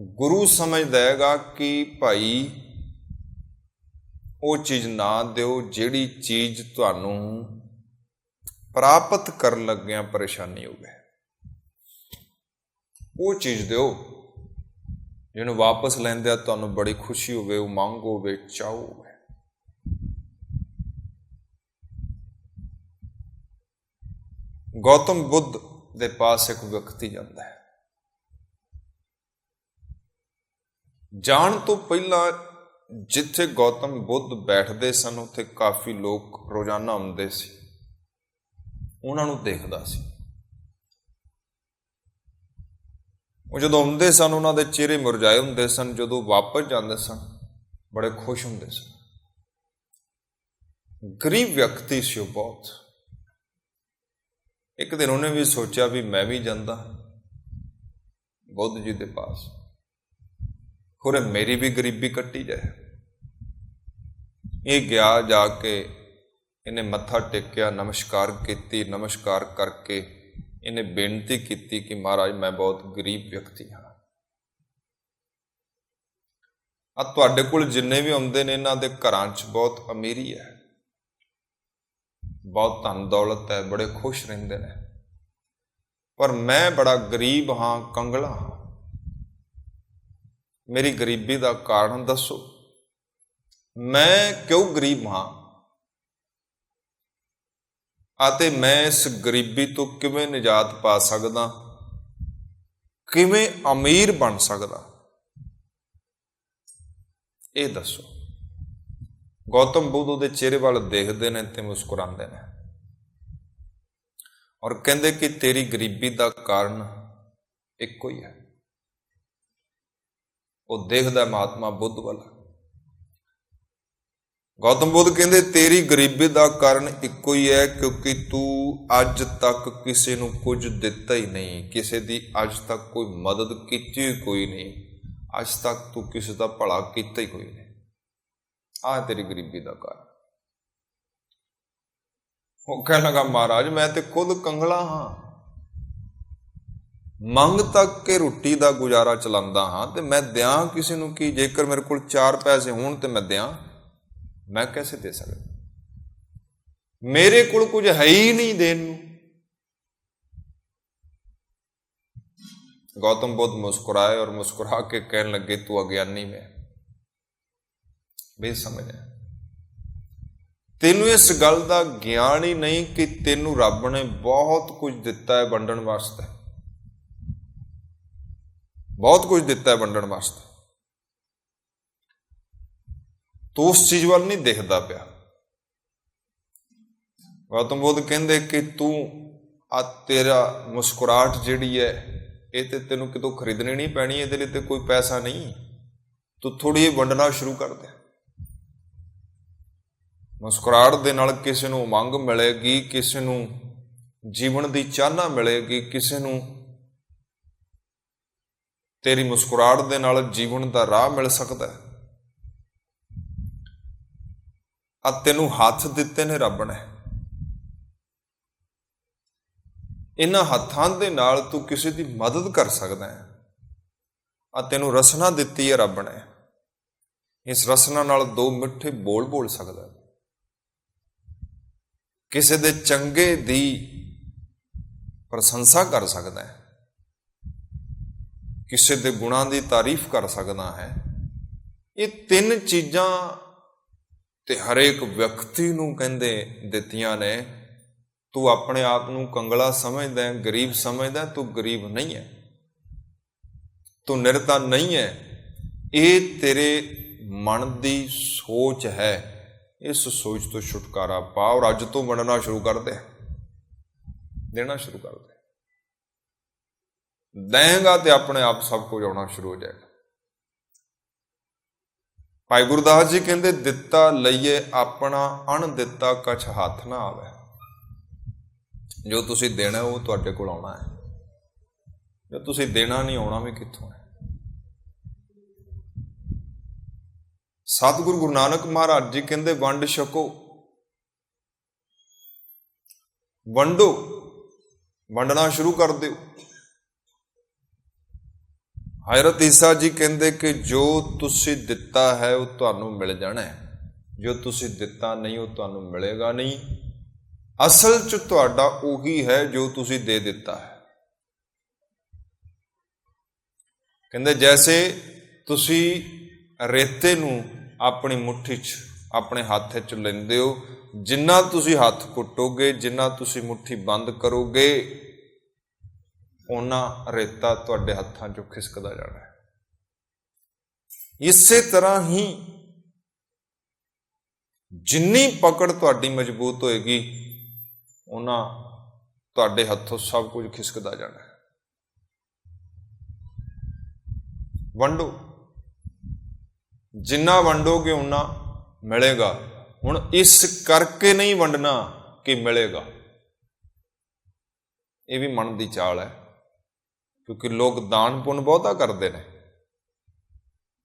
ਗੁਰੂ ਸਮਝਦਾ ਕਿ ਭਾਈ ਉਹ ਚੀਜ਼ ਨਾ ਦਿਓ ਜਿਹੜੀ ਚੀਜ਼ ਤੁਹਾਨੂੰ ਪ੍ਰਾਪਤ ਕਰਨ ਲੱਗਿਆਂ ਪਰੇਸ਼ਾਨੀ ਹੋਵੇ। ਉਹ ਚੀਜ਼ ਦਿਓ ਜਿਹਨੂੰ ਵਾਪਸ ਲੈਂਦਿਆਂ ਤੁਹਾਨੂੰ ਬੜੀ ਖੁਸ਼ੀ ਹੋਵੇ, ਉਮੰਗ ਹੋਵੇ, ਚਾਅ ਹੋਵੇ। ਗੌਤਮ ਬੁੱਧ ਦੇ ਪਾਸ ਇੱਕ ਵਿਅਕਤੀ ਜਾਂਦਾ ਹੈ। ਜਾਣ ਤੋਂ ਪਹਿਲਾਂ ਜਿੱਥੇ ਗੌਤਮ ਬੁੱਧ ਬੈਠਦੇ ਸਨ ਉੱਥੇ ਕਾਫੀ ਲੋਕ ਰੋਜ਼ਾਨਾ ਆਉਂਦੇ ਸੀ, ਉਹਨਾਂ ਨੂੰ ਦੇਖਦਾ ਸੀ। ਉਹ ਜਦੋਂ ਆਉਂਦੇ ਸਨ ਉਹਨਾਂ ਦੇ ਚਿਹਰੇ ਮੁਰਝਾਏ ਹੁੰਦੇ ਸਨ, ਜਦੋਂ ਵਾਪਸ ਜਾਂਦੇ ਸਨ ਬੜੇ ਖੁਸ਼ ਹੁੰਦੇ ਸਨ। ਗਰੀਬ ਵਿਅਕਤੀ ਸੀ ਉਹ ਬਹੁਤ। ਇੱਕ ਦਿਨ ਉਹਨੇ ਵੀ ਸੋਚਿਆ ਵੀ ਮੈਂ ਵੀ ਜਾਂਦਾ ਬੁੱਧ ਜੀ ਦੇ ਪਾਸ, ਖੁਰੇ ਮੇਰੀ ਵੀ ਗਰੀਬੀ ਕੱਟੀ ਜਾਏ। ਇਹ ਗਿਆ, ਜਾ ਕੇ ਇਹਨੇ ਮੱਥਾ ਟੇਕਿਆ, ਨਮਸਕਾਰ ਕੀਤੀ। ਨਮਸਕਾਰ ਕਰਕੇ ਇਹਨੇ ਬੇਨਤੀ ਕੀਤੀ ਕਿ ਮਹਾਰਾਜ ਮੈਂ ਬਹੁਤ ਗਰੀਬ ਵਿਅਕਤੀ ਹਾਂ, ਤੁਹਾਡੇ ਕੋਲ ਜਿੰਨੇ ਵੀ ਆਉਂਦੇ ਨੇ ਇਹਨਾਂ ਦੇ ਘਰਾਂ 'ਚ ਬਹੁਤ ਅਮੀਰੀ ਹੈ, ਬਹੁਤ ਧਨ ਦੌਲਤ ਹੈ, ਬੜੇ ਖੁਸ਼ ਰਹਿੰਦੇ ਨੇ, ਪਰ ਮੈਂ ਬੜਾ ਗਰੀਬ ਹਾਂ, ਕੰਗਲਾ ਹਾਂ। ਮੇਰੀ ਗਰੀਬੀ ਦਾ ਕਾਰਨ ਦੱਸੋ, ਮੈਂ ਕਿਉਂ ਗਰੀਬ ਹਾਂ ਅਤੇ ਮੈਂ ਇਸ ਗਰੀਬੀ ਤੋਂ ਕਿਵੇਂ ਨਿਜਾਤ ਪਾ ਸਕਦਾ, ਕਿਵੇਂ ਅਮੀਰ ਬਣ ਸਕਦਾ, ਇਹ ਦੱਸੋ। ਗੌਤਮ ਬੁੱਧ ਉਹਦੇ ਚਿਹਰੇ ਵੱਲ ਦੇਖਦੇ ਨੇ ਤੇ ਮੁਸਕਰਾਉਂਦੇ ਨੇ ਔਰ ਕਹਿੰਦੇ ਕਿ ਤੇਰੀ ਗਰੀਬੀ ਦਾ ਕਾਰਨ ਇੱਕੋ ਹੀ ਹੈ। ਉਹ ਦੇਖਦਾ ਮਹਾਤਮਾ ਬੁੱਧ ਵੱਲ। ਗੌਤਮ ਬੁੱਧ ਕਹਿੰਦੇ ਤੇਰੀ ਗਰੀਬੀ ਦਾ ਕਾਰਨ ਇੱਕੋ ਹੀ ਹੈ ਕਿਉਂਕਿ ਤੂੰ ਅੱਜ ਤੱਕ ਕਿਸੇ ਨੂੰ ਕੁਝ ਦਿੱਤਾ ਹੀ ਨਹੀਂ, ਕਿਸੇ ਦੀ ਅੱਜ ਤੱਕ ਕੋਈ ਮਦਦ ਕੀਤੀ ਹੀ ਕੋਈ ਨਹੀਂ, ਅੱਜ ਤੱਕ ਤੂੰ ਕਿਸੇ ਦਾ ਭਲਾ ਕੀਤਾ ਹੀ ਕੋਈ ਨਹੀਂ। ਆਹ ਤੇਰੀ ਗਰੀਬੀ ਦਾ ਕਾਰਨ। ਉਹ ਕਹਿਣ ਲੱਗਾ ਮਹਾਰਾਜ ਮੈਂ ਤੇ ਖੁਦ ਕੰਗਲਾ ਹਾਂ, ਮੰਗ ਤੱਕ ਕੇ ਰੋਟੀ ਦਾ ਗੁਜ਼ਾਰਾ ਚਲਾਉਂਦਾ ਹਾਂ ਤੇ ਮੈਂ ਦਿਆਂ ਕਿਸੇ ਨੂੰ ਕੀ? ਜੇਕਰ ਮੇਰੇ ਕੋਲ 4 ਪੈਸੇ ਹੋਣ ਤੇ ਮੈਂ ਦਿਆਂ, ਮੈਂ कैसे दे सकता? मेरे को कुछ है ही नहीं देने ਨੂੰ। गौतम बुद्ध मुस्कुराए और मुस्कुरा के कहने लगे तू अज्ञानी में बेसमझ है, तेनू इस गल का ज्ञान ही नहीं कि तेनू रब ने बहुत कुछ दिता है वंडण वास्ते, बहुत कुछ दिता है वंडण वास्ते, तो उस चीज वाल नहीं देखता पिया। गौतम बुद्ध कहते कि तू आ तेरा मुस्कुराहट जिहड़ी है ये ते तेनू कितों खरीदनी नहीं पैनी, ये लिए ते कोई पैसा नहीं, तू थोड़ी वंडना शुरू कर दे। मुस्कुराहट दे नाल किसी नूं उमंग मिलेगी, किसी नूं जीवन की चाहना मिलेगी, किसी नूं तेरी मुस्कुराहट दे नाल जीवन का राह मिल सकता है। तेनू हथ दिते ने रब ने, इन्हां हत्थां दे नाल तू किसी की मदद कर सकदा है। तेनू रसना दिती है रब ने, इस रसना नाल 2 मिठे बोल सकदा है, किसी दे चंगे दी प्रशंसा कर सकदा है, किसी दे गुणां दी तारीफ कर सकदा है। ये 3 चीज़ां ते हरेक व्यक्ति नूं कहंदे दित्तियां ने। तू अपने आप नूं कंगला समझदा है, गरीब समझदा है, तू गरीब नहीं है, तू निरता नहीं है, ये तेरे मन की सोच है। इस सोच तो छुटकारा पा और अज तो वंडना शुरू कर दे, देना शुरू कर दे। देंगा तो अपने आप सब कुछ आना शुरू हो जाएगा। भाई गुरदास जी कहते दिता लईए अपना, अण दिता कछ हाथ ना आवे। जो तुसी देना वो तुहाडे कोल आउणा है, जो तुसी देना नहीं आउणा भी कित्थों है। सतगुरु गुरु नानक महाराज जी कहते वंड छको, वंडो, वंडना शुरू कर दो। ਹਜ਼ਰਤ ਈਸਾ ਜੀ ਕਹਿੰਦੇ ਕਿ ਜੋ ਤੁਸੀਂ ਦਿੱਤਾ ਹੈ ਉਹ ਤੁਹਾਨੂੰ ਮਿਲ ਜਾਣਾ ਹੈ, ਜੋ ਤੁਸੀਂ ਦਿੱਤਾ ਨਹੀਂ ਉਹ ਤੁਹਾਨੂੰ ਮਿਲੇਗਾ ਨਹੀਂ। ਅਸਲ 'ਚ ਤੁਹਾਡਾ ਉਹੀ ਹੈ ਜੋ ਤੁਸੀਂ ਦੇ ਦਿੱਤਾ ਹੈ। ਕਹਿੰਦੇ ਜੈਸੇ ਤੁਸੀਂ ਰੇਤੇ ਨੂੰ ਆਪਣੀ ਮੁੱਠੀ 'ਚ, ਆਪਣੇ ਹੱਥ 'ਚ ਲੈਂਦੇ ਹੋ, ਜਿੰਨਾ ਤੁਸੀਂ ਹੱਥ ਕੁੱਟੋਗੇ, ਜਿੰਨਾ ਤੁਸੀਂ ਮੁੱਠੀ ਬੰਦ ਕਰੋਗੇ, ਓਨਾ ਰੇਤਾ ਤੁਹਾਡੇ ਹੱਥਾਂ 'ਚੋਂ ਖਿਸਕਦਾ ਜਾਣਾ ਹੈ। ਇਸੇ ਤਰ੍ਹਾਂ ਹੀ ਜਿੰਨੀ ਪਕੜ ਤੁਹਾਡੀ ਮਜ਼ਬੂਤ ਹੋਏਗੀ, ਓਨਾ ਤੁਹਾਡੇ ਹੱਥੋਂ ਸਭ ਕੁਝ ਖਿਸਕਦਾ ਜਾਣਾ ਹੈ। ਵੰਡੋ, ਜਿੰਨਾ ਵੰਡੋਗੇ ਓਨਾ ਮਿਲੇਗਾ। ਹੁਣ ਇਸ ਕਰਕੇ ਨਹੀਂ ਵੰਡਣਾ ਕਿ ਮਿਲੇਗਾ, ਇਹ ਵੀ ਮਨ ਦੀ ਚਾਲ ਹੈ, ਕਿਉਂਕਿ ਲੋਕ ਦਾਨ ਪੁੰਨ ਬਹੁਤਾ ਕਰਦੇ ਨੇ,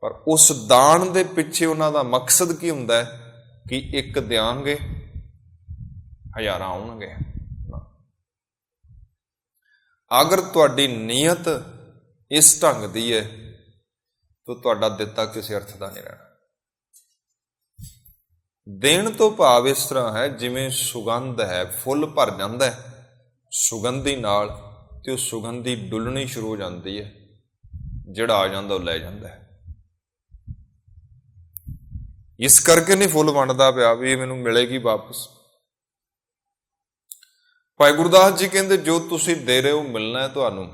ਪਰ ਉਸ ਦਾਨ ਦੇ ਪਿੱਛੇ ਉਹਨਾਂ ਦਾ ਮਕਸਦ ਕੀ ਹੁੰਦਾ ਹੈ ਕਿ ਇੱਕ ਦਿਆਂਗੇ ਹਜ਼ਾਰਾਂ ਆਉਣਗੇ। ਅਗਰ ਤੁਹਾਡੀ ਨੀਅਤ ਇਸ ਢੰਗ ਦੀ ਹੈ ਤਾਂ ਤੁਹਾਡਾ ਦਿੱਤਾ ਕਿਸੇ ਅਰਥ ਦਾ ਨਹੀਂ ਰਹਿਣਾ। ਦੇਣ ਤੋਂ ਭਾਵ ਇਸ ਤਰ੍ਹਾਂ ਹੈ ਜਿਵੇਂ ਸੁਗੰਧ ਹੈ, ਫੁੱਲ ਭਰ ਜਾਂਦਾ ਹੈ ਸੁਗੰਧੀ ਨਾਲ, ਤੇ ਉਹ ਸੁਗੰਧੀ ਡੁੱਲਣੀ ਸ਼ੁਰੂ ਹੋ ਜਾਂਦੀ ਹੈ, ਜਿਹੜਾ ਆ ਜਾਂਦਾ ਉਹ ਲੈ ਜਾਂਦਾ ਹੈ। ਇਸ ਕਰਕੇ ਨਹੀਂ ਫੁੱਲ ਵੰਡਦਾ ਪਿਆ ਵੀ ਇਹ ਮੈਨੂੰ ਮਿਲੇਗੀ ਵਾਪਸ। ਭਾਈ ਗੁਰਦਾਸ ਜੀ ਕਹਿੰਦੇ ਜੋ ਤੁਸੀਂ ਦੇ ਰਹੇ ਹੋ ਮਿਲਣਾ ਹੈ ਤੁਹਾਨੂੰ।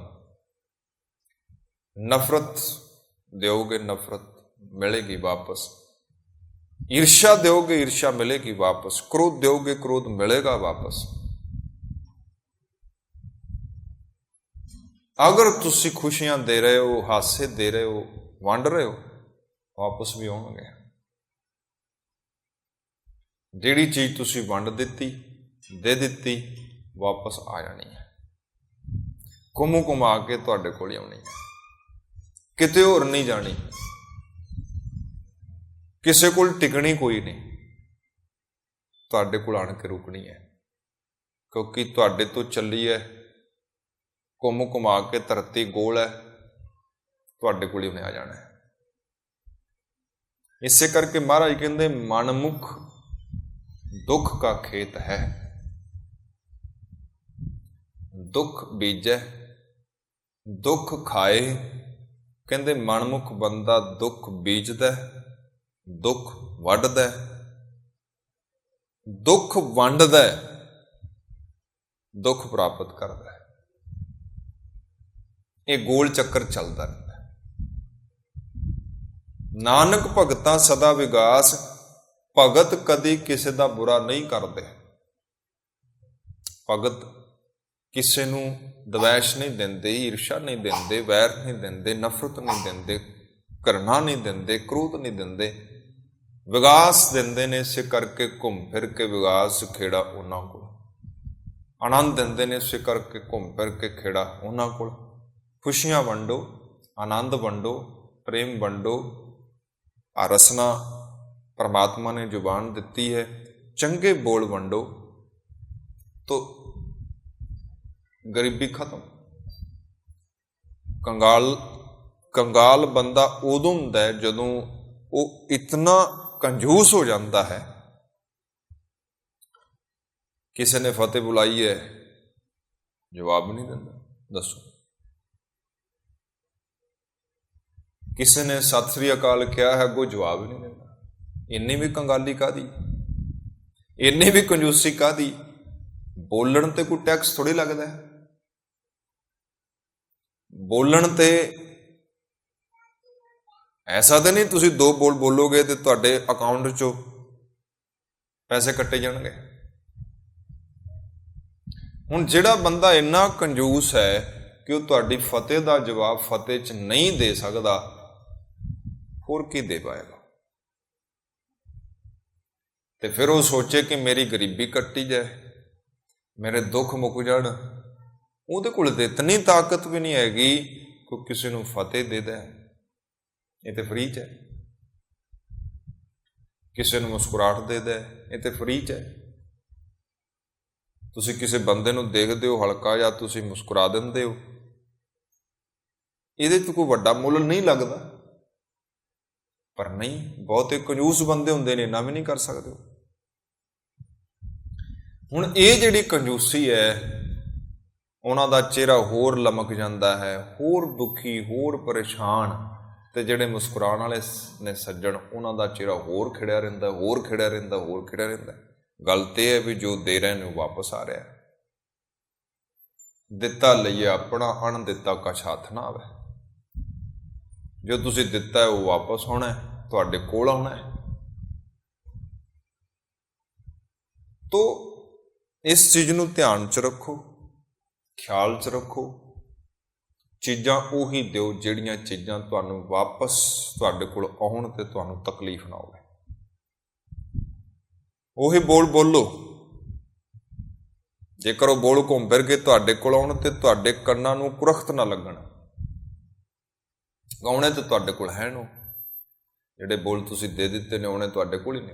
ਨਫ਼ਰਤ ਦਿਓਗੇ, ਨਫ਼ਰਤ ਮਿਲੇਗੀ ਵਾਪਸ। ਈਰਸ਼ਾ ਦਿਓਗੇ, ਈਰਸ਼ਾ ਮਿਲੇਗੀ ਵਾਪਸ। ਕ੍ਰੋਧ ਦਿਓਗੇ, ਕ੍ਰੋਧ ਮਿਲੇਗਾ ਵਾਪਸ। ਅਗਰ ਤੁਸੀਂ ਖੁਸ਼ੀਆਂ ਦੇ ਰਹੇ ਹੋ, ਹਾਸੇ ਦੇ ਰਹੇ ਹੋ, ਵੰਡ ਰਹੇ ਹੋ, ਵਾਪਸ ਵੀ ਆਉਣਗੇ। ਜਿਹੜੀ ਚੀਜ਼ ਤੁਸੀਂ ਵੰਡ ਦਿੱਤੀ, ਦੇ ਦਿੱਤੀ, ਵਾਪਸ ਆ ਜਾਣੀ ਹੈ। ਘੁੰਮ ਘੁਮਾ ਕੇ ਤੁਹਾਡੇ ਕੋਲ ਆਉਣੀ ਹੈ, ਕਿਤੇ ਹੋਰ ਨਹੀਂ ਜਾਣੀ, ਕਿਸੇ ਕੋਲ ਟਿਕਣੀ ਕੋਈ ਨਹੀਂ, ਤੁਹਾਡੇ ਕੋਲ ਆਣ ਕੇ ਰੁਕਣੀ ਹੈ। ਕਿਉਂਕਿ ਤੁਹਾਡੇ ਤੋਂ ਚੱਲੀ ਹੈ, ਘੁੰਮ ਘੁਮਾ ਕੇ ਧਰਤੀ ਗੋਲ ਹੈ, ਤੁਹਾਡੇ ਕੋਲ ਹੀ ਉਹਨੇ ਆ ਜਾਣਾ ਹੈ। ਇਸੇ ਕਰਕੇ ਮਹਾਰਾਜ ਕਹਿੰਦੇ ਮਨਮੁਖ ਦੁੱਖ ਕਾ ਖੇਤ ਹੈ। ਦੁੱਖ ਬੀਜੈ ਦੁੱਖ ਖਾਏ। ਕਹਿੰਦੇ ਮਨਮੁਖ ਬੰਦਾ ਦੁੱਖ ਬੀਜਦਾ, ਦੁੱਖ ਵੱਢਦਾ, ਦੁੱਖ ਵੰਡਦਾ, ਦੁੱਖ ਪ੍ਰਾਪਤ ਕਰਦਾ ਹੈ। ਇਹ ਗੋਲ ਚੱਕਰ ਚੱਲਦਾ ਰਹਿੰਦਾ। ਨਾਨਕ ਭਗਤਾਂ ਸਦਾ ਵਿਗਾਸ, ਭਗਤ ਕਦੀ ਕਿਸੇ ਦਾ ਬੁਰਾ ਨਹੀਂ ਕਰਦੇ। ਭਗਤ ਕਿਸੇ ਨੂੰ ਦਵੈਸ਼ ਨਹੀਂ ਦਿੰਦੇ, ਈਰਸ਼ਾ ਨਹੀਂ ਦਿੰਦੇ, ਵੈਰ ਨਹੀਂ ਦਿੰਦੇ, ਨਫ਼ਰਤ ਨਹੀਂ ਦਿੰਦੇ, ਘਿਰਣਾ ਨਹੀਂ ਦਿੰਦੇ, ਕ੍ਰੋਧ ਨਹੀਂ ਦਿੰਦੇ, ਵਿਗਾਸ ਦਿੰਦੇ ਨੇ। ਇਸੇ ਕਰਕੇ ਘੁੰਮ ਫਿਰ ਕੇ ਵਿਗਾਸ ਖੇੜਾ ਉਹਨਾਂ ਕੋਲ। ਆਨੰਦ ਦਿੰਦੇ ਨੇ, ਇਸੇ ਕਰਕੇ ਘੁੰਮ ਫਿਰ ਕੇ ਖੇੜਾ ਉਹਨਾਂ ਕੋਲ। ਖੁਸ਼ੀਆਂ ਵੰਡੋ, ਆਨੰਦ ਵੰਡੋ, ਪ੍ਰੇਮ ਵੰਡੋ। ਆ ਰਸਨਾ ਪਰਮਾਤਮਾ ਨੇ ਜ਼ੁਬਾਨ ਦਿੱਤੀ ਹੈ, ਚੰਗੇ ਬੋਲ ਵੰਡੋ ਤੋ ਗਰੀਬੀ ਖਤਮ। ਕੰਗਾਲ ਬੰਦਾ ਉਦੋਂ ਹੁੰਦਾ ਹੈ ਜਦੋਂ ਉਹ ਇਤਨਾ ਕੰਜੂਸ ਹੋ ਜਾਂਦਾ ਹੈ। ਕਿਸੇ ਨੇ ਫਤਿਹ ਬੁਲਾਈ ਹੈ, ਜਵਾਬ ਨਹੀਂ ਦਿੰਦਾ, ਦੱਸੋ। ਕਿਸੇ ਨੇ ਸਤਿ ਸ੍ਰੀ ਅਕਾਲ ਕਿਹਾ ਹੈ, ਕੋਈ ਜਵਾਬ ਨਹੀਂ ਦਿੰਦਾ। ਇੰਨੀ ਵੀ ਕੰਗਾਲੀ ਕਾਹਦੀ, ਇੰਨੀ ਵੀ ਕੰਜੂਸੀ ਕਾਹਦੀ। ਬੋਲਣ ਤੇ ਕੋਈ ਟੈਕਸ ਥੋੜ੍ਹੀ ਲੱਗਦਾ ਹੈ। ਬੋਲਣ ਤੇ ਐਸਾ ਤਾਂ ਨਹੀਂ ਤੁਸੀਂ 2 ਬੋਲ ਬੋਲੋਗੇ ਤੇ ਤੁਹਾਡੇ ਅਕਾਊਂਟ 'ਚੋਂ ਪੈਸੇ ਕੱਟੇ ਜਾਣਗੇ। ਹੁਣ ਜਿਹੜਾ ਬੰਦਾ ਇੰਨਾ ਕੰਜੂਸ ਹੈ ਕਿ ਉਹ ਤੁਹਾਡੀ ਫਤਿਹ ਦਾ ਜਵਾਬ ਫਤਿਹ 'ਚ ਨਹੀਂ ਦੇ ਸਕਦਾ, ਹੋਰ ਕੀ ਦੇ ਪਾਏਗਾ। ਤੇ ਫਿਰ ਉਹ ਸੋਚੇ ਕਿ ਮੇਰੀ ਗਰੀਬੀ ਕੱਟੀ ਜਾਏ, ਮੇਰੇ ਦੁੱਖ ਮੁੱਕ ਜਾਣ। ਉਹਦੇ ਕੋਲ ਤਾਂ ਇਤਨੀ ਤਾਕਤ ਵੀ ਨਹੀਂ ਹੈਗੀ ਕਿ ਕਿਸੇ ਨੂੰ ਫਤਿਹ ਦੇ ਦੇ। ਇਹ ਤੇ ਫਰੀ 'ਚ ਹੈ। ਕਿਸੇ ਨੂੰ ਮੁਸਕਰਾਹਟ ਦੇ ਦੇ, ਇਹ ਤੇ ਫਰੀ 'ਚ ਹੈ। ਤੁਸੀਂ ਕਿਸੇ ਬੰਦੇ ਨੂੰ ਦੇਖਦੇ ਹੋ ਹਲਕਾ ਜਾਂ ਤੁਸੀਂ ਮੁਸਕਰਾ ਦਿੰਦੇ ਹੋ, ਇਹਦੇ 'ਚ ਕੋਈ ਵੱਡਾ ਮੁੱਲ ਨਹੀਂ ਲੱਗਦਾ। ਪਰ ਨਹੀਂ, ਬਹੁਤੇ ਕੰਜੂਸ ਬੰਦੇ ਹੁੰਦੇ ਨੇ, ਇੰਨਾ ਵੀ ਨਹੀਂ ਕਰ ਸਕਦੇ। ਹੁਣ ਇਹ ਜਿਹੜੀ ਕੰਜੂਸੀ ਹੈ, ਉਹਨਾਂ ਦਾ ਚਿਹਰਾ ਹੋਰ ਲਮਕ ਜਾਂਦਾ ਹੈ, ਹੋਰ ਦੁਖੀ, ਹੋਰ ਪਰੇਸ਼ਾਨ। ਤੇ ਜਿਹੜੇ ਮੁਸਕਰਾਉਣ ਵਾਲੇ ਨੇ ਸੱਜਣ, ਉਹਨਾਂ ਦਾ ਚਿਹਰਾ ਹੋਰ ਖਿੜਿਆ ਰਹਿੰਦਾ, ਹੋਰ ਖਿੜਿਆ ਰਹਿੰਦਾ, ਹੋਰ ਖਿੜਿਆ ਰਹਿੰਦਾ। ਗੱਲ ਤੇ ਹੈ ਵੀ ਜੋ ਦੇ ਰਹੇ ਨੇ ਉਹ ਵਾਪਸ ਆ ਰਿਹਾ। ਦਿੱਤਾ ਲਈਏ ਆਪਣਾ, ਅਣ ਦਿੱਤਾ ਕਛ ਹੱਥ ਨਾ ਆਵੇ। ਜੋ ਤੁਸੀਂ ਦਿੱਤਾ ਹੈ ਉਹ ਵਾਪਸ ਆਉਣਾ, ਤੁਹਾਡੇ ਕੋਲ ਆਉਣਾ ਹੈ। ਤੋ ਇਸ ਚੀਜ਼ ਨੂੰ ਧਿਆਨ 'ਚ ਰੱਖੋ, ਖਿਆਲ 'ਚ ਰੱਖੋ। ਚੀਜ਼ਾਂ ਉਹੀ ਦਿਓ ਜਿਹੜੀਆਂ ਚੀਜ਼ਾਂ ਤੁਹਾਨੂੰ ਵਾਪਸ ਤੁਹਾਡੇ ਕੋਲ ਆਉਣ ਤੇ ਤੁਹਾਨੂੰ ਤਕਲੀਫ ਨਾ ਹੋਵੇ। ਉਹੀ ਬੋਲ ਬੋਲੋ। ਜੇਕਰ ਉਹ ਬੋਲ ਘੁੰਮ ਫਿਰ ਕੇ ਤੁਹਾਡੇ ਕੋਲ ਆਉਣ ਤੇ ਤੁਹਾਡੇ ਕੰਨਾਂ ਨੂੰ ਕੁਰਖਤ ਨਾ ਲੱਗਣ, ਆਉਣੇ ਤੇ ਤੁਹਾਡੇ ਕੋਲ ਹੈ ਨੂੰ, ਜਿਹੜੇ ਬੋਲ ਤੁਸੀਂ ਦੇ ਦਿੱਤੇ ਨੇ ਆਉਣੇ ਤੁਹਾਡੇ ਕੋਲ ਹੀ ਨੇ।